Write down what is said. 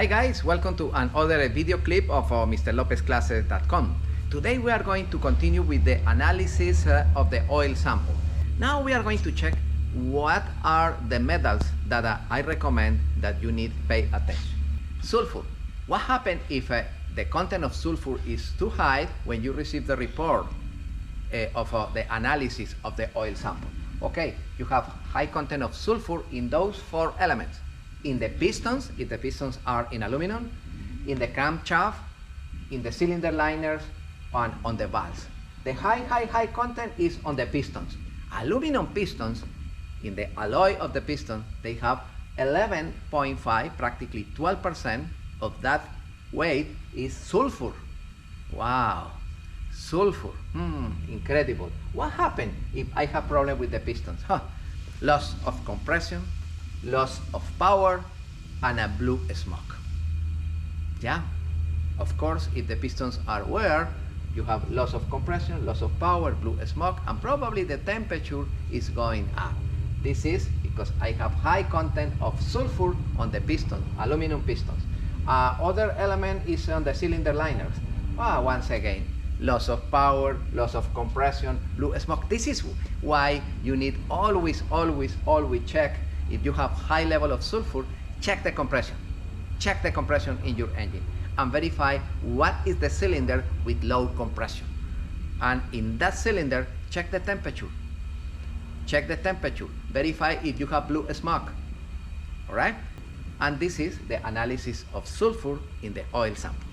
Hi guys, welcome to another video clip of mrlopezclasses.com. Today we are going to continue with the analysis of the oil sample. Now we are going to check what are the metals that I recommend that you need to pay attention. Sulfur. What happens if the content of sulfur is too high when you receive the report of the analysis of the oil sample? Okay, you have high content of sulfur in those four elements. In the pistons, if the pistons are in aluminum, in the camshaft, in the cylinder liners, and on the valves. The high content is on the pistons. Aluminum pistons, in the alloy of the piston, they have 11.5, practically 12% of that weight is sulfur. Wow, sulfur, incredible. What happens if I have problem with the pistons? Loss of compression, loss of power, and a blue smoke. Yeah, of course, if the pistons are wear, you have loss of compression, loss of power, blue smoke, and probably the temperature is going up. This is because I have high content of sulfur on the piston, aluminum pistons. Other element is on the cylinder liners. Once again, loss of power, loss of compression, blue smoke. This is why you need always check. If you have high level of sulfur, check the compression. Check the compression in your engine and verify what is the cylinder with low compression. And in that cylinder, check the temperature. Check the temperature. Verify if you have blue smoke. All right? And this is the analysis of sulfur in the oil sample.